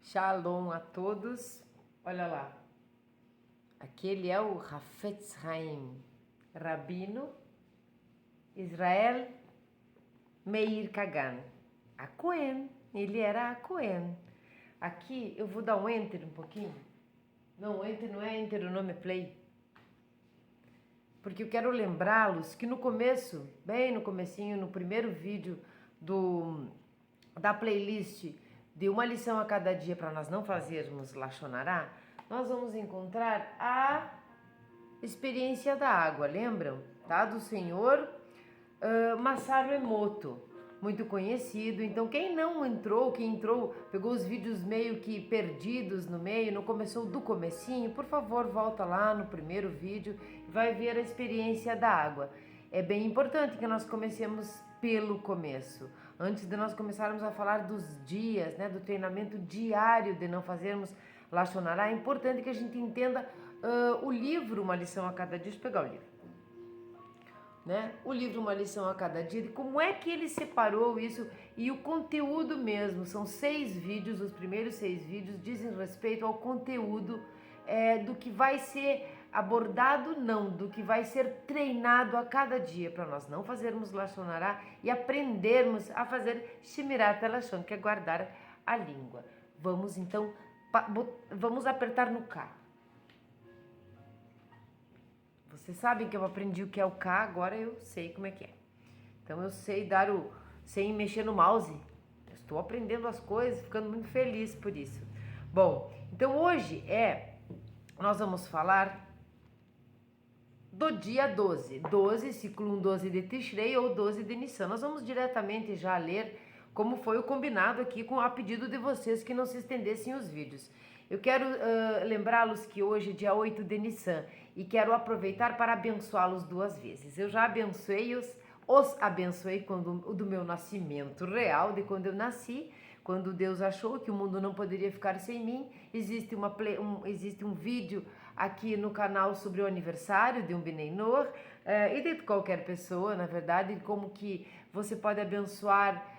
Shalom a todos. Olha lá. Aquele é o Hafetz Haim, Rabino Israel Meir Kagan. A Cohen, ele era a Cohen. Aqui eu vou dar um enter um pouquinho. Não, enter não é enter o nome, é play. Porque eu quero lembrá-los que no começo, bem no comecinho, no primeiro vídeo da playlist de uma lição a cada dia para nós não fazermos Lashon Hara, nós vamos encontrar a experiência da água, lembram? Tá? Do senhor Masaru Emoto, muito conhecido. Então quem entrou, pegou os vídeos meio que perdidos no meio, não começou do comecinho, por favor, volta lá no primeiro vídeo e vai ver a experiência da água. É bem importante que nós comecemos pelo começo, antes de nós começarmos a falar dos dias, né, do treinamento diário de não fazermos Lashon Hara. É importante que a gente entenda o livro Uma Lição a Cada Dia. Deixa eu pegar o livro. Né? O livro Uma Lição a Cada Dia, de como é que ele separou isso e o conteúdo mesmo. São 6 vídeos, os primeiros 6 vídeos dizem respeito ao conteúdo do que vai ser abordado, não, do que vai ser treinado a cada dia, para nós não fazermos Lashon Hara e aprendermos a fazer Shemirat HaLashon, que é guardar a língua. Vamos então, vamos apertar no K. Vocês sabem que eu aprendi o que é o K, agora eu sei como é que é. Então eu sei sem mexer no mouse. Eu estou aprendendo as coisas, ficando muito feliz por isso. Bom, então hoje nós vamos falar do dia 12. 12, ciclo 1, 12 de Tishrei ou 12 de Nissan. Nós vamos diretamente já ler como foi o combinado aqui a pedido de vocês que não se estendessem os vídeos. Eu quero lembrá-los que hoje é dia 8 de Nissan e quero aproveitar para abençoá-los 2 vezes. Eu já abençoei-os abençoei do meu nascimento real, de quando eu nasci, quando Deus achou que o mundo não poderia ficar sem mim. Existe um vídeo aqui no canal sobre o aniversário de um Bnei Noach e de qualquer pessoa, na verdade, como que você pode abençoar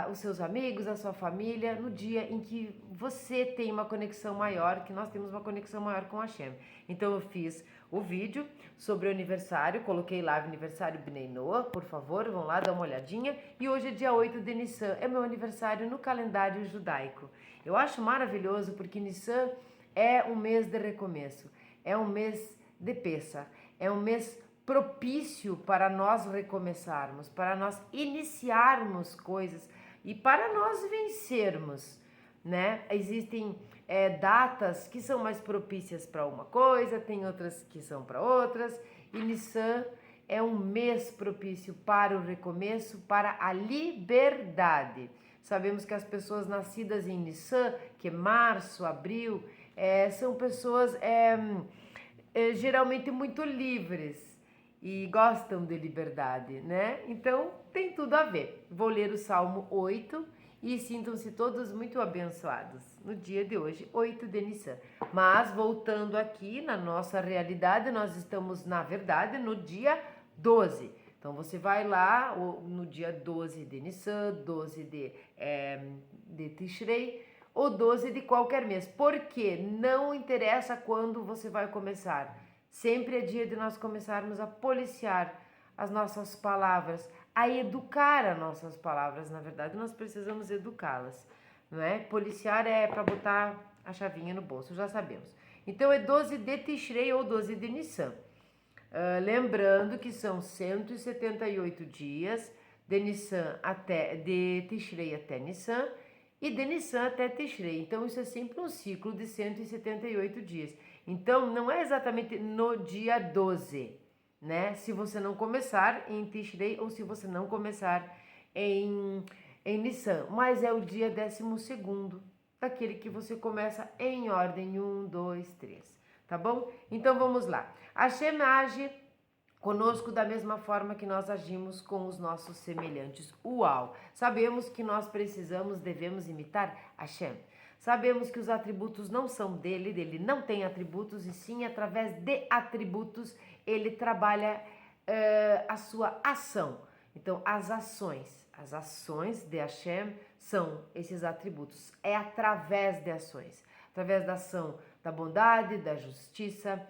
os seus amigos, a sua família, no dia em que você tem uma conexão maior, que nós temos uma conexão maior com Hashem. Então eu fiz o vídeo sobre o aniversário, coloquei lá aniversário Bnei Noach, por favor, vão lá dar uma olhadinha. E hoje é dia 8 de Nissan, é meu aniversário no calendário judaico. Eu acho maravilhoso porque Nissan é um mês de recomeço, é um mês de Pesach, é um mês propício para nós recomeçarmos, para nós iniciarmos coisas e para nós vencermos, né? Existem datas que são mais propícias para uma coisa, tem outras que são para outras, e Nissan é um mês propício para o recomeço, para a liberdade. Sabemos que as pessoas nascidas em Nissan, que é março, abril, são pessoas geralmente muito livres e gostam de liberdade, né? Então tem tudo a ver. Vou ler o Salmo 8 e sintam-se todos muito abençoados no dia de hoje, 8 de Nissan. Mas voltando aqui na nossa realidade, nós estamos, na verdade, no dia 12. Então você vai lá no dia 12 de Nissan, 12 de Tishrei ou 12 de qualquer mês. Porque não interessa quando você vai começar. Sempre é dia de nós começarmos a policiar as nossas palavras, a educar as nossas palavras. Na verdade, nós precisamos educá-las, não é? Policiar é para botar a chavinha no bolso, já sabemos. Então, é 12 de Tishrei ou 12 de Nissan. Lembrando que são 178 dias de Tishrei até Nissan e de Nissan até Tishrei. Então, isso é sempre um ciclo de 178 dias. Então, não é exatamente no dia 12, né? Se você não começar em Tishrei ou se você não começar em Nissan. Mas é o dia 12º, daquele que você começa em ordem 1, 2, 3. Tá bom? Então, vamos lá. Hashem age conosco da mesma forma que nós agimos com os nossos semelhantes. Uau! Sabemos que nós devemos imitar Hashem. Sabemos que os atributos não são dele, ele não tem atributos, e sim através de atributos ele trabalha a sua ação. Então, as ações de Hashem são esses atributos. É através de ações, através da ação da bondade, da justiça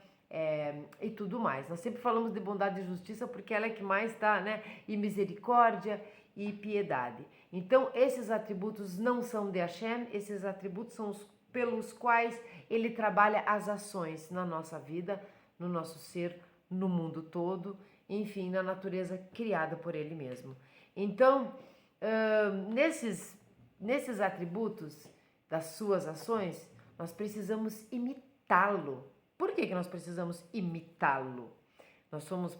e tudo mais. Nós sempre falamos de bondade e justiça porque ela é que mais está, né? E misericórdia e piedade. Então, esses atributos não são de Hashem, esses atributos são os pelos quais ele trabalha as ações na nossa vida, no nosso ser, no mundo todo, enfim, na natureza criada por ele mesmo. Então, nesses atributos das suas ações, nós precisamos imitá-lo. Por que nós precisamos imitá-lo? Nós somos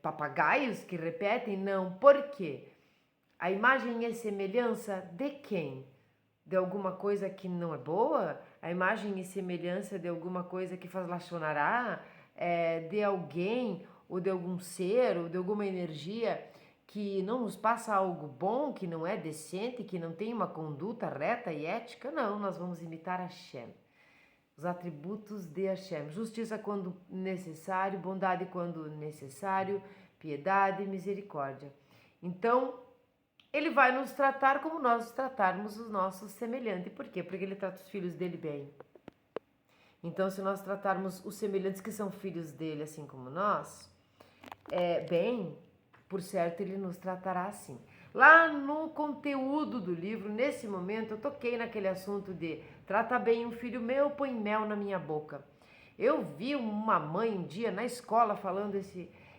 papagaios que repetem? Não. Por quê? A imagem e semelhança de quem? De alguma coisa que não é boa? A imagem e semelhança de alguma coisa que faz lachonará? De alguém, ou de algum ser, ou de alguma energia que não nos passa algo bom, que não é decente, que não tem uma conduta reta e ética? Não, nós vamos imitar Hashem. Os atributos de Hashem. Justiça quando necessário, bondade quando necessário, piedade e misericórdia. Então, ele vai nos tratar como nós tratarmos os nossos semelhantes. Por quê? Porque ele trata os filhos dele bem. Então, se nós tratarmos os semelhantes que são filhos dele, assim como nós, bem, por certo, ele nos tratará assim. Lá no conteúdo do livro, nesse momento, eu toquei naquele assunto de trata bem um filho meu, põe mel na minha boca. Eu vi uma mãe um dia na escola falando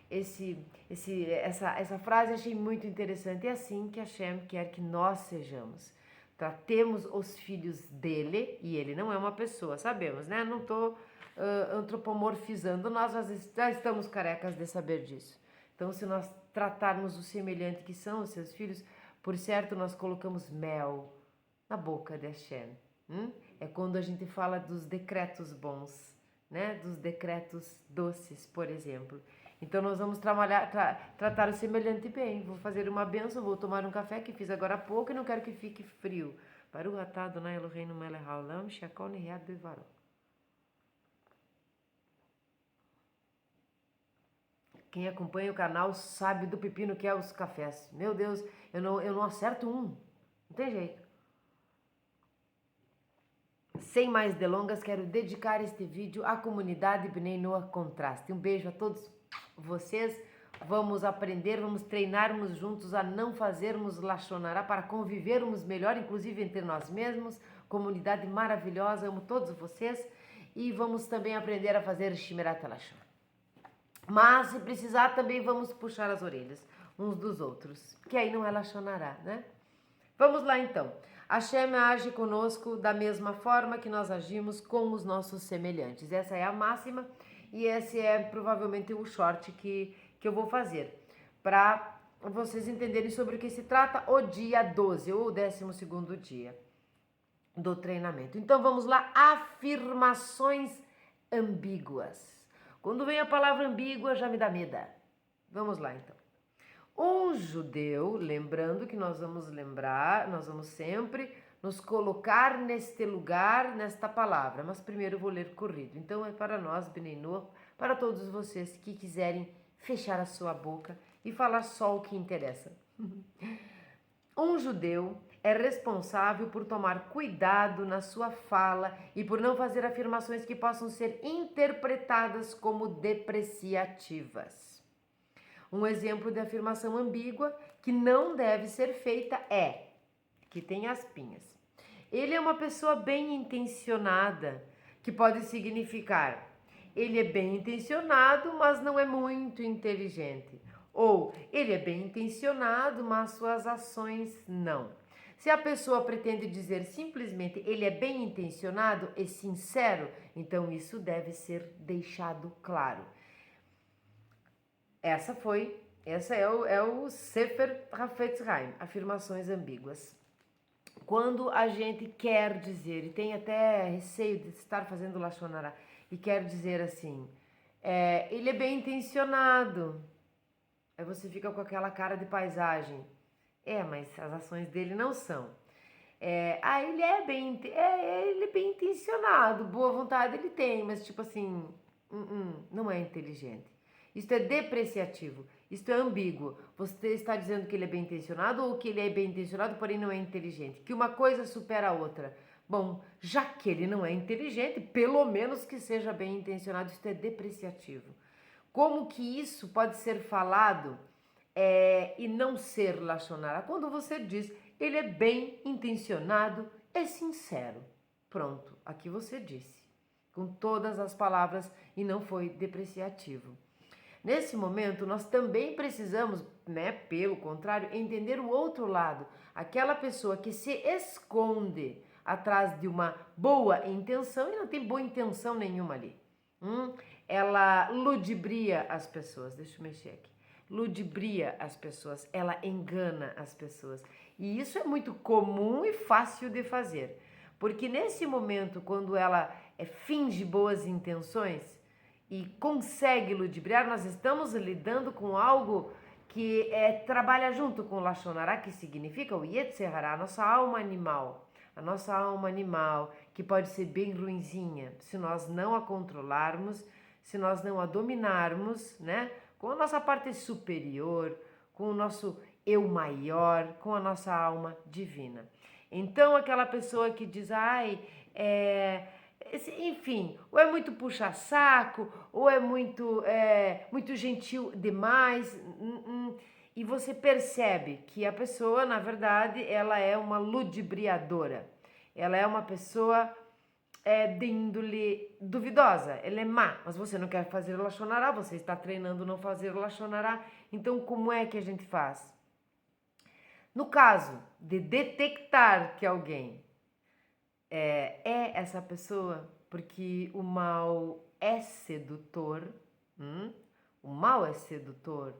essa frase, achei muito interessante. É assim que Hashem quer que nós sejamos. Tratemos os filhos dele, e ele não é uma pessoa, sabemos, né? Não estou antropomorfizando, nós já estamos carecas de saber disso. Então, se nós tratarmos o semelhante que são os seus filhos, por certo, nós colocamos mel na boca de Hashem. É quando a gente fala dos decretos bons, né? Dos decretos doces, por exemplo. Então, nós vamos tratar o semelhante bem. Vou fazer uma benção, vou tomar um café que fiz agora há pouco e não quero que fique frio. Baruch atah Adonai Eloheinu melech haolam, shekol nihiyat bevaro. Quem acompanha o canal sabe do pepino que é os cafés. Meu Deus, eu não acerto um. Não tem jeito. Sem mais delongas, quero dedicar este vídeo à comunidade Bnei Noach Contraste. Um beijo a todos vocês. Vamos aprender, vamos treinarmos juntos a não fazermos lachonará, para convivermos melhor, inclusive entre nós mesmos. Comunidade maravilhosa, amo todos vocês. E vamos também aprender a fazer Shmirat HaLashon. Mas, se precisar, também vamos puxar as orelhas uns dos outros, que aí não é lachonará, né? Vamos lá, então. Hashem age conosco da mesma forma que nós agimos com os nossos semelhantes. Essa é a máxima e esse é provavelmente o short que eu vou fazer para vocês entenderem sobre o que se trata o dia 12 ou o 12º dia do treinamento. Então, vamos lá. Afirmações ambíguas. Quando vem a palavra ambígua, já me dá medo. Vamos lá, então. Um judeu, lembrando que nós vamos sempre nos colocar neste lugar, nesta palavra. Mas primeiro eu vou ler corrido. Então é para nós, Bnei Noach, para todos vocês que quiserem fechar a sua boca e falar só o que interessa. Um judeu é responsável por tomar cuidado na sua fala e por não fazer afirmações que possam ser interpretadas como depreciativas. Um exemplo de afirmação ambígua que não deve ser feita é, que tem aspinhas. Ele é uma pessoa bem intencionada, que pode significar, ele é bem intencionado, mas não é muito inteligente. Ou, ele é bem intencionado, mas suas ações não. Se a pessoa pretende dizer simplesmente ele é bem intencionado e sincero, então isso deve ser deixado claro. Essa é o Sefer Hafetz Haim, afirmações ambíguas. Quando a gente quer dizer, e tem até receio de estar fazendo lachonará, e quer dizer assim, ele é bem intencionado, aí você fica com aquela cara de paisagem, mas as ações dele não são. Ele é bem intencionado, boa vontade ele tem, mas tipo assim, não é inteligente. Isto é depreciativo. Isto é ambíguo. Você está dizendo que ele é bem intencionado ou que ele é bem intencionado, porém não é inteligente? Que uma coisa supera a outra. Bom, já que ele não é inteligente, pelo menos que seja bem intencionado. Isto é depreciativo. Como que isso pode ser falado e não ser Lashon Hara? Quando você diz, ele é bem intencionado, é sincero. Pronto, aqui você disse, com todas as palavras e não foi depreciativo. Nesse momento, nós também precisamos, pelo contrário, entender o outro lado. Aquela pessoa que se esconde atrás de uma boa intenção e não tem boa intenção nenhuma ali. Ela ludibria as pessoas. Deixa eu mexer aqui. Ludibria as pessoas, ela engana as pessoas. E isso é muito comum e fácil de fazer. Porque nesse momento, quando ela finge boas intenções e consegue ludibriar, nós estamos lidando com algo que trabalha junto com o Lashon Hara, que significa o Yetzer Hara, a nossa alma animal. A nossa alma animal, que pode ser bem ruinzinha, se nós não a controlarmos, se nós não a dominarmos, com a nossa parte superior, com o nosso eu maior, com a nossa alma divina. Então, aquela pessoa que diz, enfim, ou é muito puxa-saco, ou é muito gentil demais, e você percebe que a pessoa, na verdade, ela é uma ludibriadora, ela é uma pessoa de índole duvidosa, ela é má, mas você não quer fazer o Lashon Hara, você está treinando não fazer o Lashon Hara, então como é que a gente faz? No caso de detectar que alguém é essa pessoa, porque o mal é sedutor, o mal é sedutor,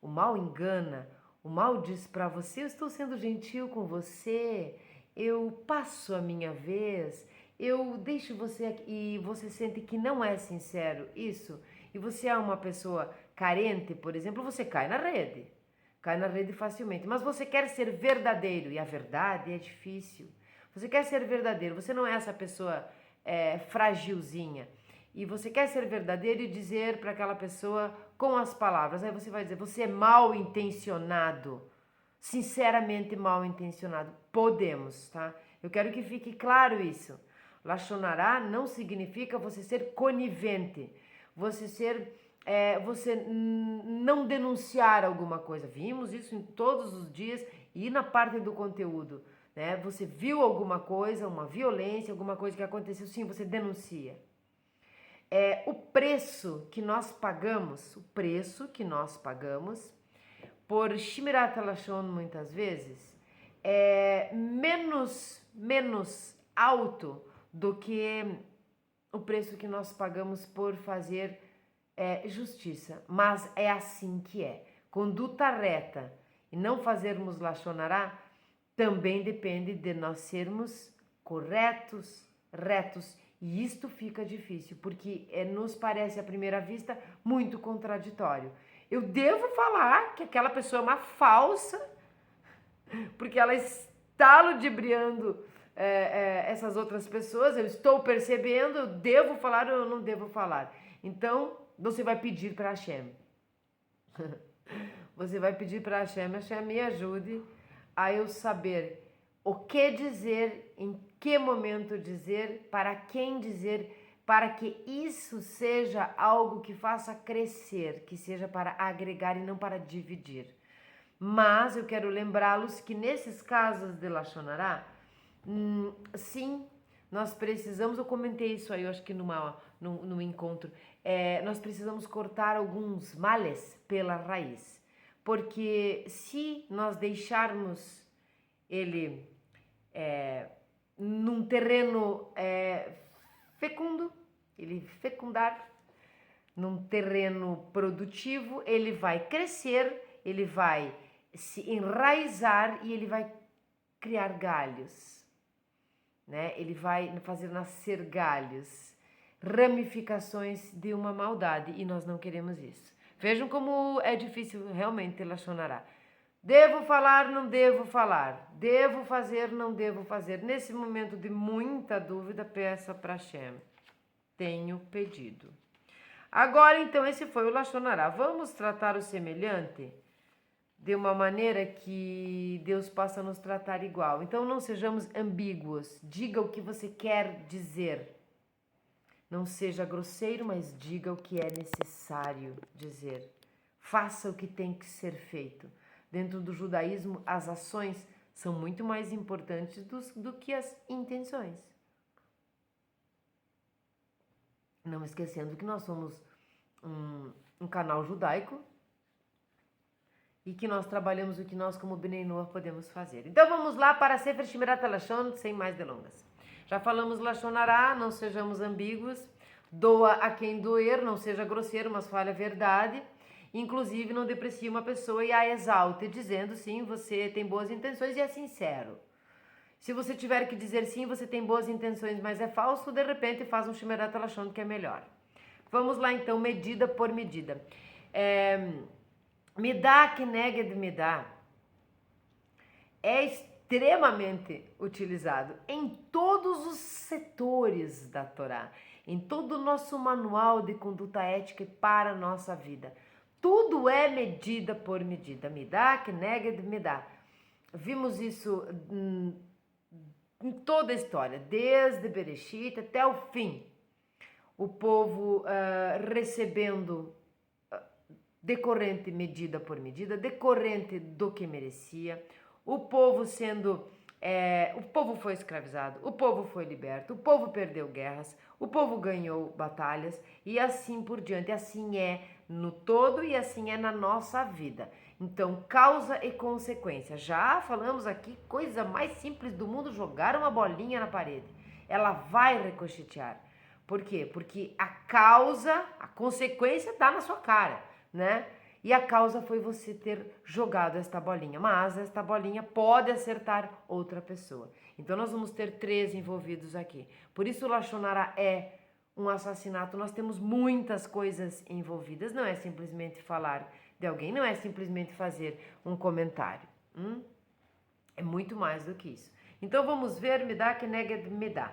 o mal engana, o mal diz para você, eu estou sendo gentil com você, eu passo a minha vez, eu deixo você aqui, e você sente que não é sincero isso, e você é uma pessoa carente, por exemplo, você cai na rede facilmente, mas você quer ser verdadeiro, e a verdade é difícil. Você quer ser verdadeiro, você não é essa pessoa fragilzinha. E você quer ser verdadeiro e dizer para aquela pessoa com as palavras. Aí você vai dizer, você é mal intencionado. Sinceramente mal intencionado. Podemos, tá? Eu quero que fique claro isso. Lashon Hara não significa você ser conivente. Você não denunciar alguma coisa. Vimos isso em todos os dias e na parte do conteúdo. Você viu alguma coisa, uma violência, alguma coisa que aconteceu, sim, você denuncia. O preço que nós pagamos por Shmirat HaLashon muitas vezes é menos alto do que o preço que nós pagamos por fazer justiça. Mas é assim que é. Conduta reta e não fazermos Lashon Hara também depende de nós sermos corretos, retos. E isto fica difícil, porque nos parece à primeira vista muito contraditório. Eu devo falar que aquela pessoa é uma falsa, porque ela está ludibriando essas outras pessoas, eu estou percebendo, eu devo falar ou eu não devo falar. Então, você vai pedir para Hashem. Você vai pedir para Hashem, me ajude a eu saber o que dizer, em que momento dizer, para quem dizer, para que isso seja algo que faça crescer, que seja para agregar e não para dividir. Mas eu quero lembrá-los que nesses casos de Lashon Hara, sim, nós precisamos, eu comentei isso aí, eu acho que no encontro, nós precisamos cortar alguns males pela raiz. Porque se nós deixarmos ele num terreno fecundo, ele fecundar, num terreno produtivo, ele vai crescer, ele vai se enraizar e ele vai criar galhos, Ele vai fazer nascer galhos, ramificações de uma maldade, e nós não queremos isso. Vejam como é difícil realmente Lashon Hara. Devo falar, não devo falar. Devo fazer, não devo fazer. Nesse momento de muita dúvida, peça para Hashem. Tenho pedido. Agora, então, esse foi o Lashon Hará. Vamos tratar o semelhante de uma maneira que Deus possa nos tratar igual. Então, não sejamos ambíguos. Diga o que você quer dizer. Não seja grosseiro, mas diga o que é necessário dizer. Faça o que tem que ser feito. Dentro do judaísmo, as ações são muito mais importantes do que as intenções. Não esquecendo que nós somos um canal judaico e que nós trabalhamos o que nós, como Bnei Noach, podemos fazer. Então vamos lá para Sefer Shmirat HaLashon, sem mais delongas. Já falamos Lashon Hará, não sejamos ambíguos, doa a quem doer, não seja grosseiro, mas fale a verdade. Inclusive, não deprecie uma pessoa e a exalte, dizendo sim, você tem boas intenções e é sincero. Se você tiver que dizer sim, você tem boas intenções, mas é falso, de repente faz um Shmirat HaLashon que é melhor. Vamos lá então, medida por medida. Midá keneged midá é extremamente utilizado em todos os setores da Torá, em todo o nosso manual de conduta ética para a nossa vida. Tudo é medida por medida. Midá keneged midá. Vimos isso em toda a história, desde Bereshit até o fim. O povo recebendo decorrente medida por medida, decorrente do que merecia, o povo o povo foi escravizado, o povo foi liberto, o povo perdeu guerras, o povo ganhou batalhas e assim por diante. Assim é no todo e assim é na nossa vida. Então, causa e consequência. Já falamos aqui, coisa mais simples do mundo, jogar uma bolinha na parede. Ela vai ricochetear. Por quê? Porque a consequência está na sua cara, né? E a causa foi você ter jogado esta bolinha, mas esta bolinha pode acertar outra pessoa. Então nós vamos ter 3 envolvidos aqui. Por isso o Lashon Hará é um assassinato. Nós temos muitas coisas envolvidas. Não é simplesmente falar de alguém, não é simplesmente fazer um comentário. É muito mais do que isso. Então vamos ver Midá keneged midá.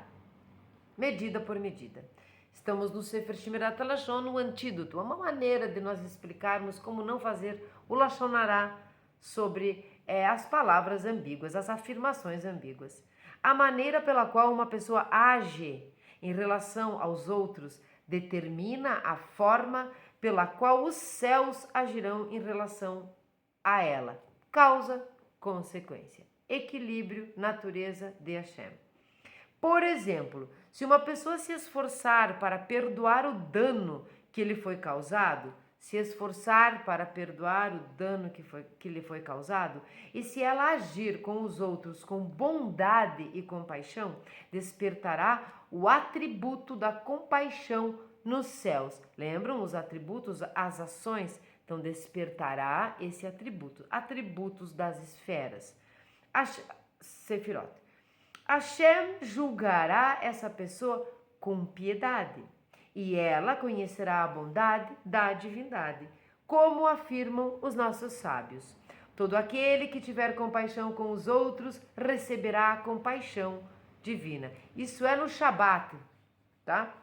Medida por medida. Estamos no Sefer Shmirat HaLashon, o antídoto, uma maneira de nós explicarmos como não fazer o Lashon Hará sobre as palavras ambíguas, as afirmações ambíguas. A maneira pela qual uma pessoa age em relação aos outros determina a forma pela qual os céus agirão em relação a ela. Causa, consequência. Equilíbrio, natureza de Hashem. Por exemplo, se uma pessoa se esforçar para perdoar o dano que lhe foi causado, e se ela agir com os outros com bondade e compaixão, despertará o atributo da compaixão nos céus. Lembram os atributos, as ações? Então, despertará esse atributo, atributos das esferas. Sefirot. Hashem julgará essa pessoa com piedade e ela conhecerá a bondade da divindade, como afirmam os nossos sábios. Todo aquele que tiver compaixão com os outros receberá a compaixão divina. Isso é no Shabat, tá?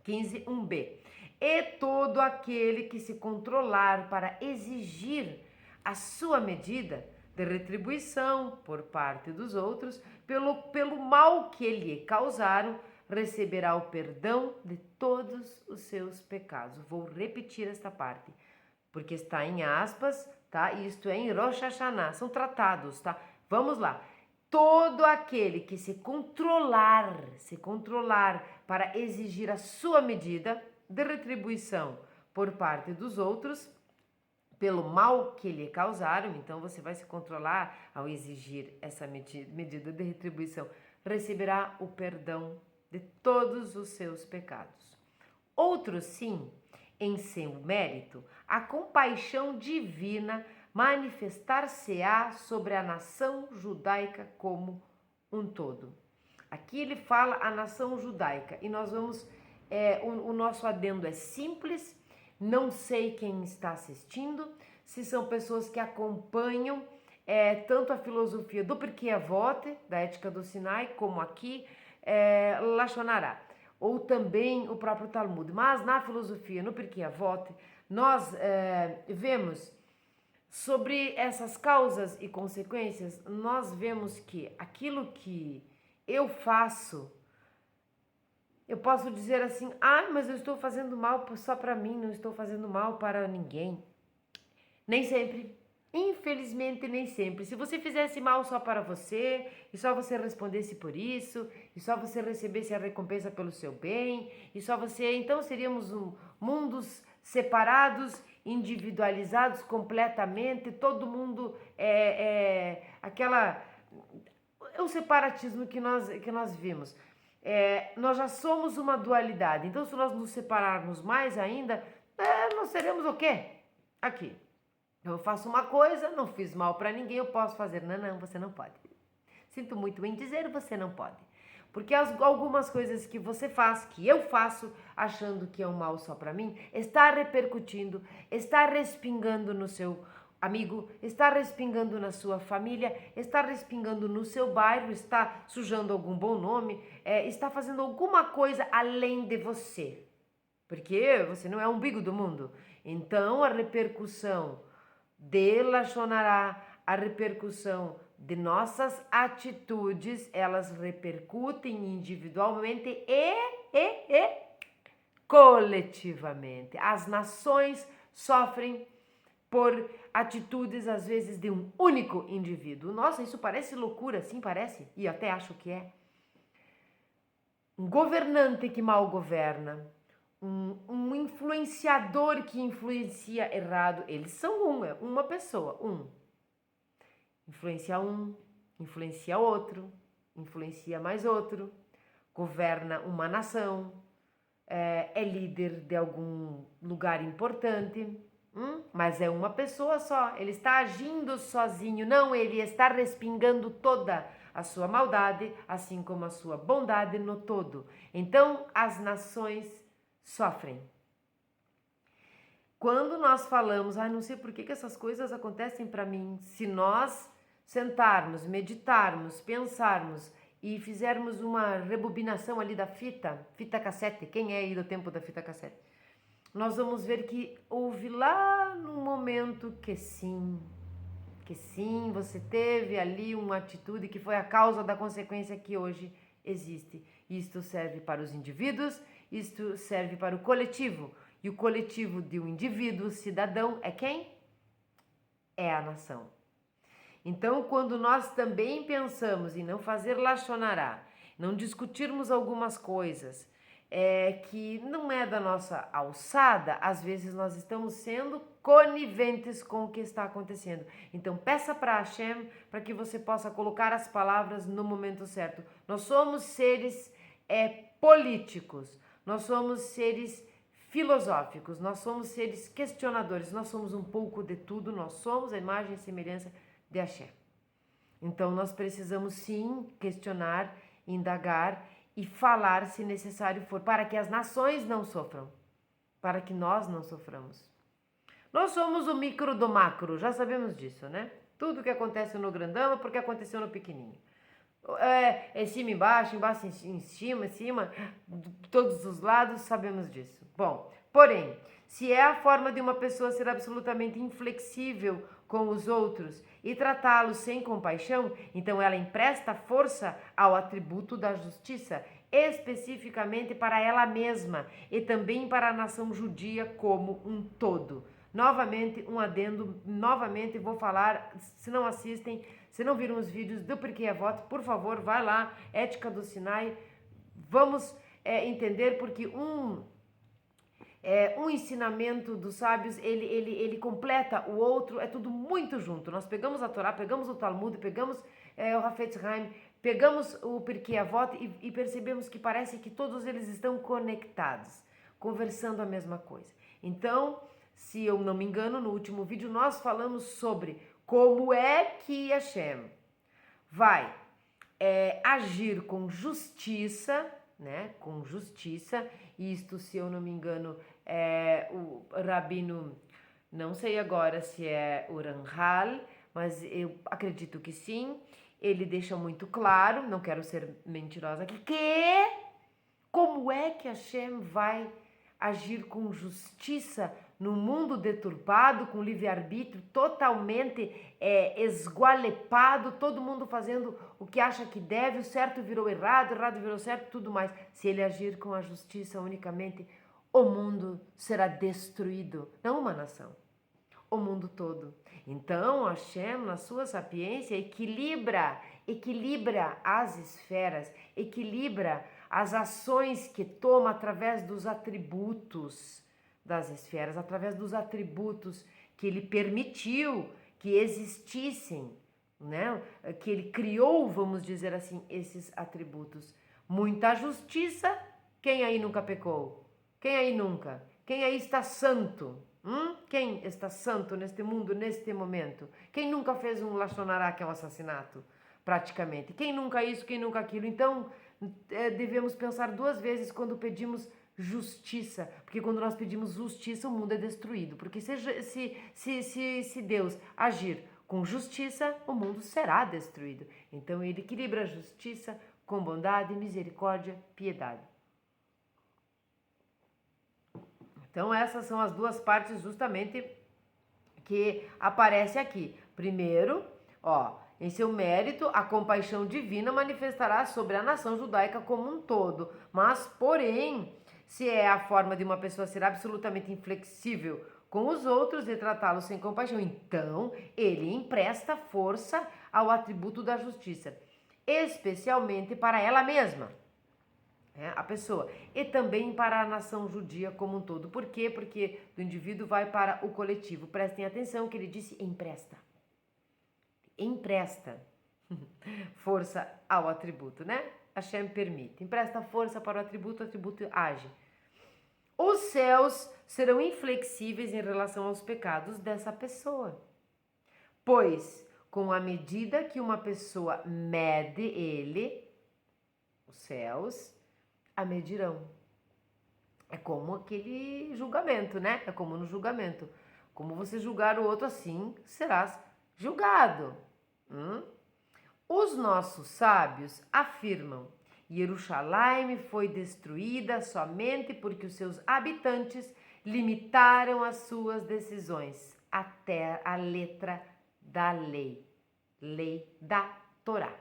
15:1b. E todo aquele que se controlar para exigir a sua medida de retribuição por parte dos outros pelo mal que lhe causaram, receberá o perdão de todos os seus pecados. Vou repetir esta parte, porque está em aspas, tá? Isto é em Rosh Hashanah, são tratados, tá? Vamos lá. Todo aquele que se controlar para exigir a sua medida de retribuição por parte dos outros, pelo mal que lhe causaram, então você vai se controlar ao exigir essa medida de retribuição, receberá o perdão de todos os seus pecados. Outros sim, em seu mérito, a compaixão divina manifestar-se-á sobre a nação judaica como um todo. Aqui ele fala a nação judaica e nós vamos, o nosso adendo é simples. Não sei quem está assistindo, se são pessoas que acompanham tanto a filosofia do Pirkei Avot, da Ética do Sinai, como aqui, Lashon Hará. ou também o próprio Talmud. Mas na filosofia, no Pirkei Avot, nós vemos sobre essas causas e consequências, nós vemos que aquilo que eu faço, eu posso dizer assim, mas eu estou fazendo mal só para mim, não estou fazendo mal para ninguém. Nem sempre. Infelizmente, nem sempre. Se você fizesse mal só para você, e só você respondesse por isso, e só você recebesse a recompensa pelo seu bem, e só você... Então, seríamos mundos separados, individualizados completamente, todo mundo o separatismo que nós vimos. Nós já somos uma dualidade. Então, se nós nos separarmos mais ainda, nós seremos o quê? Aqui. Eu faço uma coisa, não fiz mal para ninguém, eu posso fazer. Não, você não pode. Sinto muito em dizer, você não pode. Porque algumas coisas que você faz, que eu faço, achando que é um mal só para mim, está repercutindo, está respingando no seu amigo, está respingando na sua família, está respingando no seu bairro, está sujando algum bom nome, está fazendo alguma coisa além de você. Porque você não é o umbigo do mundo. Então, a repercussão de Lashon Hará, a repercussão de nossas atitudes, elas repercutem individualmente e coletivamente. As nações sofrem por atitudes, às vezes, de um único indivíduo. Nossa, isso parece loucura, sim, parece? E até acho que é. Um governante que mal governa, um influenciador que influencia errado, eles são uma pessoa, influencia outro, influencia mais outro, governa uma nação, é líder de algum lugar importante, mas é uma pessoa só, ele está agindo sozinho, não, ele está respingando toda a sua maldade, assim como a sua bondade no todo. Então, as nações sofrem. Quando nós falamos, não sei por que essas coisas acontecem para mim, se nós sentarmos, meditarmos, pensarmos e fizermos uma rebobinação ali da fita cassete, quem é aí do tempo da fita cassete? Nós vamos ver que houve lá no momento que sim, você teve ali uma atitude que foi a causa da consequência que hoje existe. Isto serve para os indivíduos, isto serve para o coletivo. E o coletivo de um indivíduo, cidadão, é quem? É a nação. Então, quando nós também pensamos em não fazer Lashon Hará, não discutirmos algumas coisas que não é da nossa alçada, às vezes nós estamos sendo coniventes com o que está acontecendo. Então, peça para Hashem para que você possa colocar as palavras no momento certo. Nós somos seres políticos, nós somos seres filosóficos, nós somos seres questionadores, nós somos um pouco de tudo, nós somos a imagem e semelhança de Hashem. Então, nós precisamos sim questionar, indagar e falar se necessário for, para que as nações não sofram, para que nós não soframos. Nós somos o micro do macro, já sabemos disso, né? Tudo que acontece no grandão é porque aconteceu no pequenininho. É cima e embaixo em cima, de todos os lados, sabemos disso. Bom, porém, se é a forma de uma pessoa ser absolutamente inflexível com os outros e tratá-los sem compaixão, então ela empresta força ao atributo da justiça, especificamente para ela mesma e também para a nação judia como um todo. Novamente, um adendo, novamente vou falar, se não assistem, se não viram os vídeos do Pirkei Avot, por favor, vai lá, Ética do Sinai, vamos entender, porque um ensinamento dos sábios, ele completa o outro, é tudo muito junto. Nós pegamos a Torá, pegamos o Talmud, pegamos o Hafetz Haim, pegamos o Pirkei Avot e percebemos que parece que todos eles estão conectados, conversando a mesma coisa. Então, se eu não me engano, no último vídeo nós falamos sobre como é que Hashem vai agir com justiça, né? Com justiça. Isto, se eu não me engano, o Rabino, não sei agora se é o Ramchal, mas eu acredito que sim. Ele deixa muito claro, não quero ser mentirosa aqui, que Como é que Hashem vai agir com justiça num mundo deturpado, com livre-arbítrio totalmente esgualepado, todo mundo fazendo o que acha que deve, o certo virou errado, o errado virou certo, tudo mais. Se ele agir com a justiça unicamente, o mundo será destruído, não uma nação, o mundo todo. Então, Hashem, na sua sapiência, equilibra as esferas, equilibra as ações que toma através dos atributos das esferas, através dos atributos que ele permitiu que existissem, né? Que ele criou, vamos dizer assim, esses atributos. Muita justiça, quem aí nunca pecou? Quem aí nunca? Quem aí está santo? Quem está santo neste mundo, neste momento? Quem nunca fez um lashon hará, que é um assassinato? Praticamente. Quem nunca isso, quem nunca aquilo? Então, devemos pensar duas vezes quando pedimos justiça, porque quando nós pedimos justiça, o mundo é destruído. Porque se Deus agir com justiça, o mundo será destruído. Então, ele equilibra a justiça com bondade, misericórdia, piedade. Então, essas são as duas partes justamente que aparece aqui. Primeiro, em seu mérito, a compaixão divina manifestará sobre a nação judaica como um todo. Mas, porém, se é a forma de uma pessoa ser absolutamente inflexível com os outros e tratá-los sem compaixão, então ele empresta força ao atributo da justiça, especialmente para ela mesma, a pessoa, e também para a nação judia como um todo. Por quê? Porque do indivíduo vai para o coletivo. Prestem atenção que ele disse empresta. Empresta força ao atributo, né? Hashem permite. Empresta força para o atributo age. Os céus serão inflexíveis em relação aos pecados dessa pessoa. Pois, com a medida que uma pessoa mede ele, os céus a medirão. É como aquele julgamento, né? É como no julgamento. Como você julgar o outro, assim serás julgado. Os nossos sábios afirmam: Jerusalém foi destruída somente porque os seus habitantes limitaram as suas decisões até a letra da lei da Torá.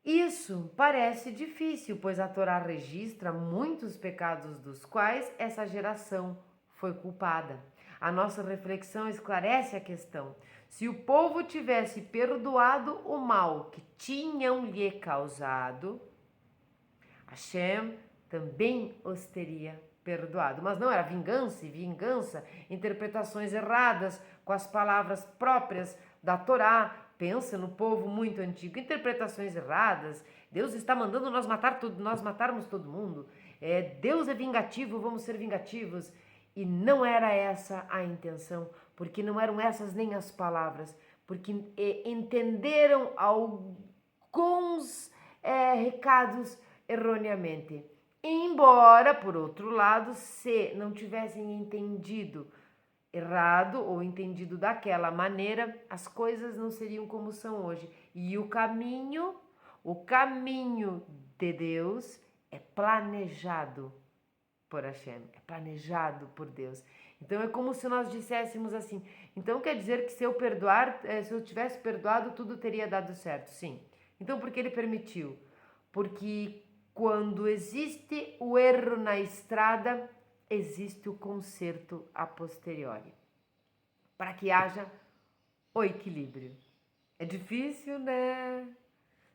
Isso parece difícil, pois a Torá registra muitos pecados dos quais essa geração foi culpada. A nossa reflexão esclarece a questão. Se o povo tivesse perdoado o mal que tinham lhe causado, Hashem também os teria perdoado. Mas não era vingança, interpretações erradas com as palavras próprias da Torá. Pensa no povo muito antigo, interpretações erradas. Deus está mandando nós matarmos todo mundo. Deus é vingativo, vamos ser vingativos. E não era essa a intenção, porque não eram essas nem as palavras, porque entenderam alguns recados erroneamente. Embora, por outro lado, se não tivessem entendido errado ou entendido daquela maneira, as coisas não seriam como são hoje. E o caminho de Deus é planejado por Hashem, é planejado por Deus. Então é como se nós disséssemos assim, então quer dizer que se eu tivesse perdoado, tudo teria dado certo. Sim. Então por que ele permitiu? Porque quando existe o erro na estrada, existe o conserto a posteriori, para que haja o equilíbrio. É difícil, né?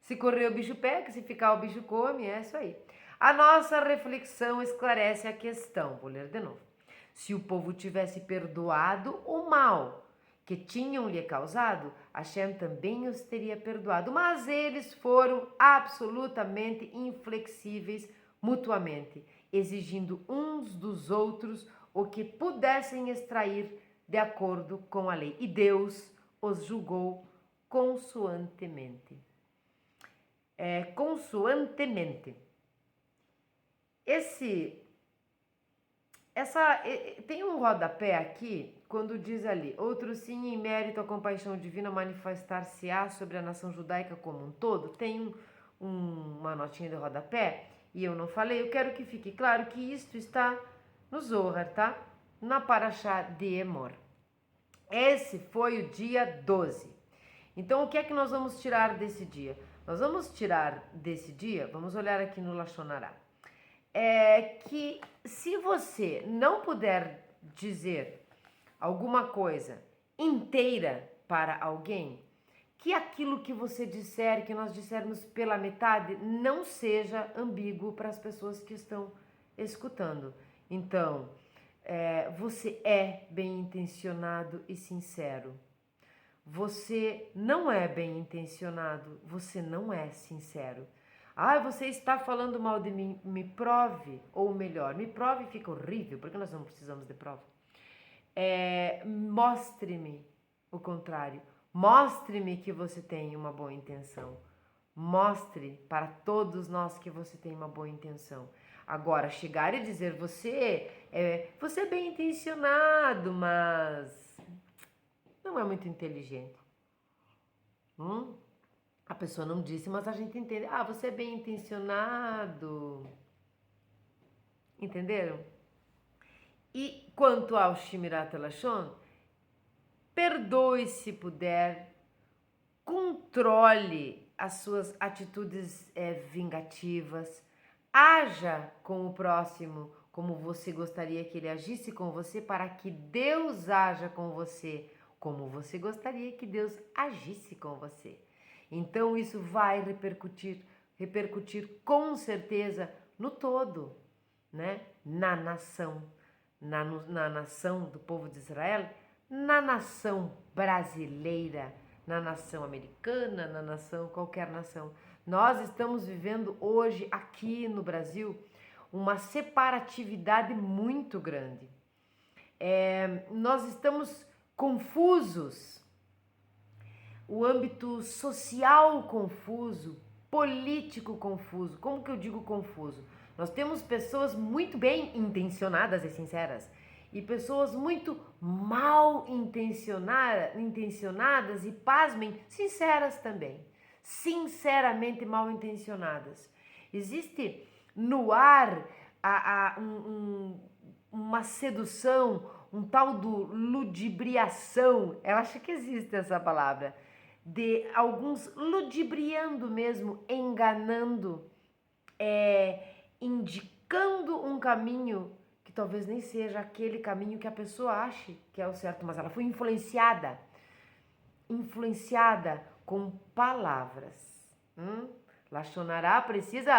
Se correr o bicho pega, se ficar o bicho come, é isso aí. A nossa reflexão esclarece a questão. Vou ler de novo. Se o povo tivesse perdoado o mal que tinham lhe causado, Hashem também os teria perdoado. Mas eles foram absolutamente inflexíveis mutuamente, exigindo uns dos outros o que pudessem extrair de acordo com a lei. E Deus os julgou consoantemente. Tem um rodapé aqui, quando diz ali, outro sim, em mérito à compaixão divina manifestar-se-á sobre a nação judaica como um todo. Tem uma notinha de rodapé e eu não falei, eu quero que fique claro que isto está no Zohar, tá? Na Parashá de Emor. Esse foi o dia 12. Então, o que é que nós vamos tirar desse dia? Nós vamos tirar desse dia, vamos olhar aqui no Lashon Hara, que se você não puder dizer alguma coisa inteira para alguém, que aquilo que você disser, que nós dissermos pela metade, não seja ambíguo para as pessoas que estão escutando. Então, você é bem intencionado e sincero. Você não é bem intencionado, você não é sincero. Ah, você está falando mal de mim, me prove, ou melhor, me prove fica horrível, porque nós não precisamos de prova. Mostre-me o contrário. Mostre-me que você tem uma boa intenção. Mostre para todos nós que você tem uma boa intenção. Agora, chegar e dizer você é bem intencionado, mas não é muito inteligente. A pessoa não disse, mas a gente entende. Ah, você é bem intencionado. Entenderam? E quanto ao Shmirat Lashon, perdoe se puder, controle as suas atitudes vingativas, haja com o próximo como você gostaria que ele agisse com você, para que Deus haja com você como você gostaria que Deus agisse com você. Então isso vai repercutir com certeza no todo, né? Na nação, na nação do povo de Israel, na nação brasileira, na nação americana, na nação, qualquer nação. Nós estamos vivendo hoje aqui no Brasil uma separatividade muito grande. Nós estamos confusos, o âmbito social confuso, político confuso. Como que eu digo confuso? Nós temos pessoas muito bem intencionadas e sinceras e pessoas muito mal intencionadas e, pasmem, sinceras também. Sinceramente mal intencionadas. Existe no ar uma sedução, um tal do ludibriação, eu acho que existe essa palavra, de alguns ludibriando mesmo, enganando, indicando um caminho que talvez nem seja aquele caminho que a pessoa ache que é o certo, mas ela foi influenciada com palavras. Lashon Hara precisa,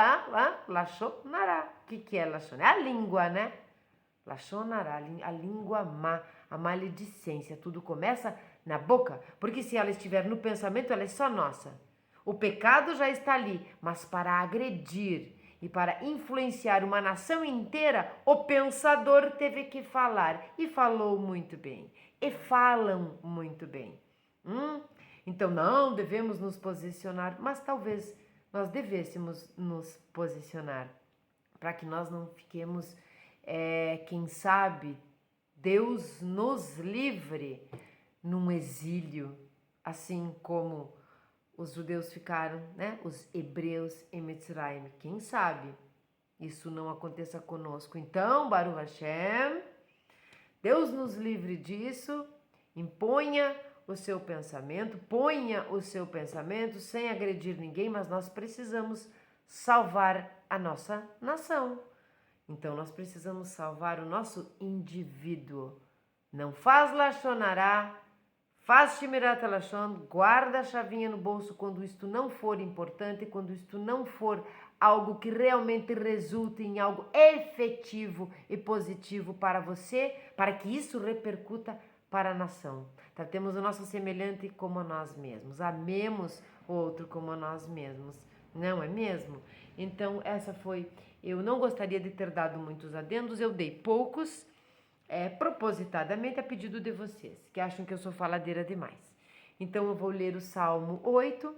Lashon Hara. O que é Lashon? É a língua, né? Lashon Hara, a língua má, a maledicência. Tudo começa na boca, porque se ela estiver no pensamento, ela é só nossa. O pecado já está ali, mas para agredir e para influenciar uma nação inteira, o pensador teve que falar. E falou muito bem. E falam muito bem. Então não devemos nos posicionar, mas talvez nós devêssemos nos posicionar para que nós não fiquemos, quem sabe, Deus nos livre num exílio, assim como os judeus ficaram, né? Os hebreus em Mitzrayim. Quem sabe isso não aconteça conosco. Então, Baruch Hashem, Deus nos livre disso, imponha o seu pensamento, ponha o seu pensamento sem agredir ninguém, mas nós precisamos salvar a nossa nação. Então nós precisamos salvar o nosso indivíduo. Não faz Lashon Hara, faz Shmirat Lashon, guarda a chavinha no bolso quando isto não for importante, quando isto não for algo que realmente resulte em algo efetivo e positivo para você, para que isso repercuta para a nação. Tratemos o nosso semelhante como a nós mesmos. Amemos o outro como a nós mesmos. Não é mesmo? Então, essa foi... Eu não gostaria de ter dado muitos adendos, eu dei poucos, propositadamente a pedido de vocês, que acham que eu sou faladeira demais. Então, eu vou ler o Salmo 8.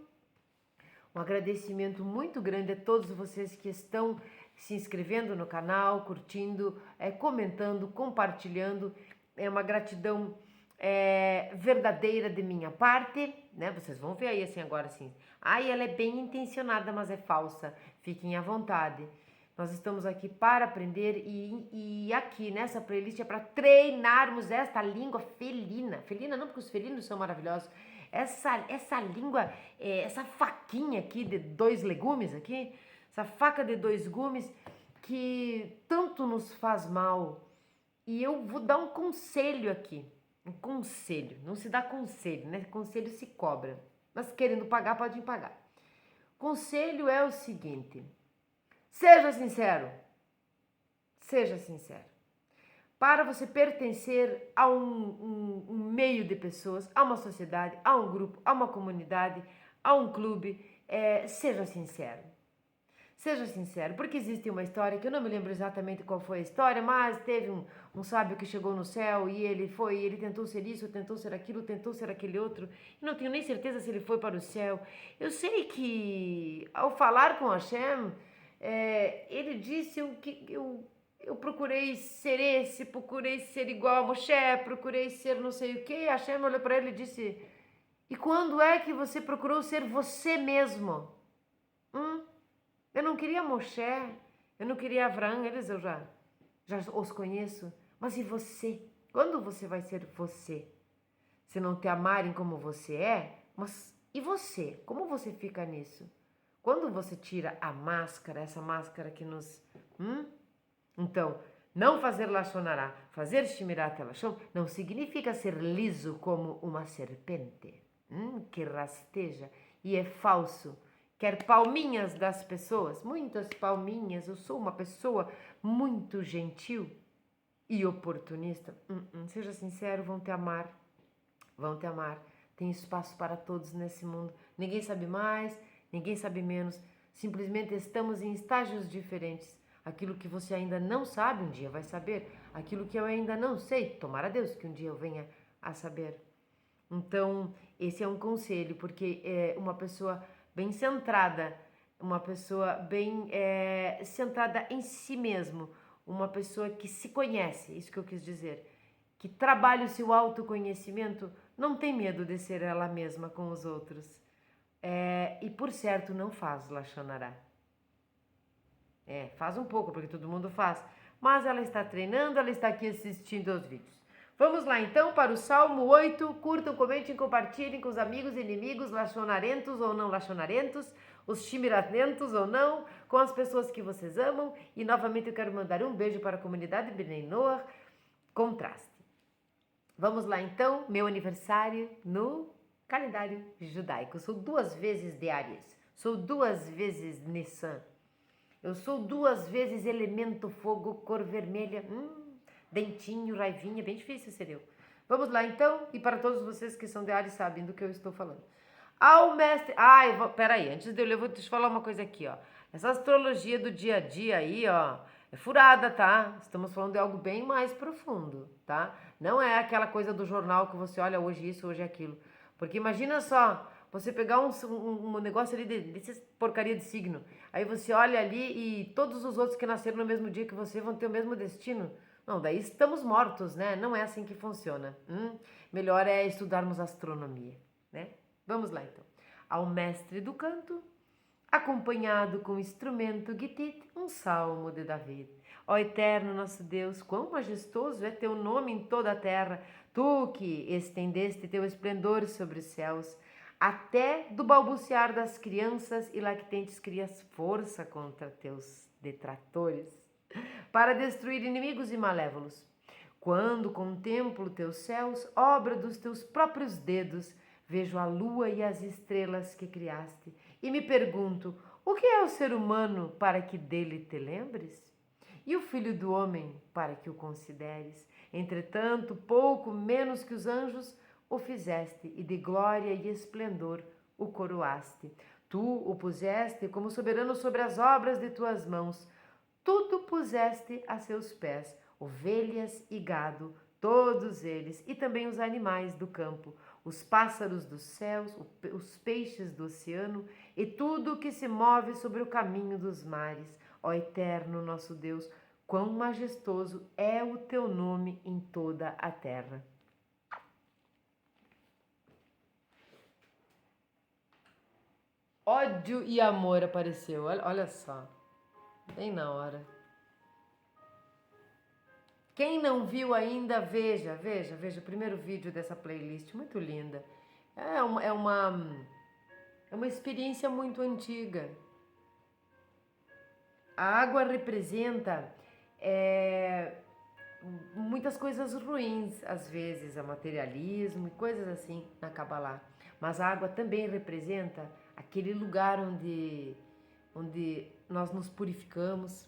Um agradecimento muito grande a todos vocês que estão se inscrevendo no canal, curtindo, comentando, compartilhando. É uma gratidão verdadeira de minha parte, né? Vocês vão ver aí assim agora assim. Ela é bem intencionada, mas é falsa. Fiquem à vontade. Nós estamos aqui para aprender e aqui nessa playlist é para treinarmos esta língua felina. Felina não, porque os felinos são maravilhosos. Essa língua, essa faquinha aqui de 2 legumes aqui, essa faca de 2 gumes que tanto nos faz mal. E eu vou dar um conselho aqui. Um conselho. Não se dá conselho, né? Conselho se cobra. Mas querendo pagar, podem pagar. Conselho é o seguinte. Seja sincero. Seja sincero. Para você pertencer a um meio de pessoas, a uma sociedade, a um grupo, a uma comunidade, a um clube, seja sincero. Seja sincero, porque existe uma história que eu não me lembro exatamente qual foi a história, mas teve um sábio que chegou no céu e ele tentou ser isso, tentou ser aquilo, tentou ser aquele outro, e não tenho nem certeza se ele foi para o céu. Eu sei que ao falar com Hashem, ele disse o que eu procurei ser esse, procurei ser igual a Moshe, procurei ser não sei o que. Hashem olhou para ele e disse: e quando é que você procurou ser você mesmo? Eu não queria Moshe, eu não queria Abraão, eles eu já os conheço. Mas e você? Quando você vai ser você? Se não te amarem como você mas e você? Como você fica nisso? Quando você tira a máscara, essa máscara que nos... Então, não fazer lachonará, fazer shmirat lashon, não significa ser liso como uma serpente, que rasteja e é falso. Quer palminhas das pessoas, muitas palminhas. Eu sou uma pessoa muito gentil e oportunista. Seja sincero, vão te amar. Vão te amar. Tem espaço para todos nesse mundo. Ninguém sabe mais, ninguém sabe menos. Simplesmente estamos em estágios diferentes. Aquilo que você ainda não sabe, um dia vai saber. Aquilo que eu ainda não sei, tomara a Deus que um dia eu venha a saber. Então, esse é um conselho, porque é uma pessoa bem centrada, uma pessoa bem centrada em si mesmo, uma pessoa que se conhece, isso que eu quis dizer, que trabalha o seu autoconhecimento, não tem medo de ser ela mesma com os outros. E por certo não faz lachonará. Faz um pouco, porque todo mundo faz, mas ela está treinando, ela está aqui assistindo aos vídeos. Vamos lá então para o Salmo 8, curtam, comentem, compartilhem com os amigos e inimigos, lachonarentos ou não lachonarentos, os chimiratentos ou não, com as pessoas que vocês amam. E novamente eu quero mandar um beijo para a comunidade Bnei Noach, Contraste. Vamos lá então, meu aniversário no calendário judaico. Sou 2 vezes de Áries, sou 2 vezes Nissan, eu sou 2 vezes elemento fogo, cor vermelha, dentinho, raivinha, bem difícil ser eu. Vamos lá então, e para todos vocês que são de Áries sabem do que eu estou falando. Ao mestre... peraí, antes de eu ler, eu vou te falar uma coisa aqui, ó. Essa astrologia do dia a dia aí, ó, é furada, tá? Estamos falando de algo bem mais profundo, tá? Não é aquela coisa do jornal que você olha hoje isso, hoje aquilo. Porque imagina só, você pegar um negócio ali dessas porcaria de signo, aí você olha ali e todos os outros que nasceram no mesmo dia que você vão ter o mesmo destino. Não, daí estamos mortos, né? Não é assim que funciona. Melhor é estudarmos astronomia, né? Vamos lá então. Ao mestre do canto, acompanhado com o instrumento guitit, um salmo de David. Ó eterno nosso Deus, quão majestoso é teu nome em toda a terra, tu que estendeste teu esplendor sobre os céus, até do balbuciar das crianças e lactentes crias força contra teus detratores, para destruir inimigos e malévolos. Quando contemplo teus céus, obra dos teus próprios dedos, vejo a lua e as estrelas que criaste, e me pergunto, o que é o ser humano para que dele te lembres? E o filho do homem para que o consideres? Entretanto, pouco menos que os anjos o fizeste, e de glória e esplendor o coroaste. Tu o puseste como soberano sobre as obras de tuas mãos. Tudo puseste a seus pés, ovelhas e gado, todos eles, e também os animais do campo, os pássaros dos céus, os peixes do oceano e tudo o que se move sobre o caminho dos mares. Ó eterno nosso Deus, quão majestoso é o teu nome em toda a terra. Ódio e amor apareceu, olha só. bem na hora. Quem não viu ainda, veja o primeiro vídeo dessa playlist, muito linda. É uma experiência muito antiga. A água representa muitas coisas ruins, às vezes, a materialismo e coisas assim na Kabbalah. Mas a água também representa aquele lugar onde nós nos purificamos,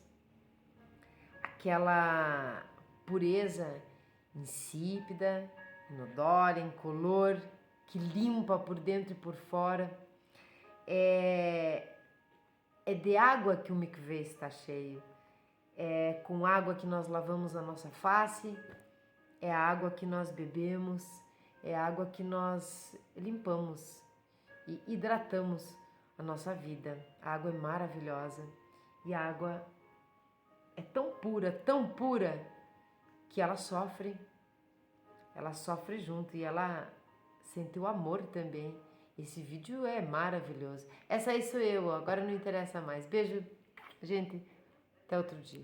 aquela pureza insípida, inodora, incolor, que limpa por dentro e por fora. É de água que o mikveh está cheio. É com água que nós lavamos a nossa face, é a água que nós bebemos, é a água que nós limpamos e hidratamos a nossa vida. A água é maravilhosa e a água é tão pura, que ela sofre junto e ela sente o amor também. Esse vídeo é maravilhoso. Essa aí sou eu, agora não interessa mais. Beijo, gente, até outro dia.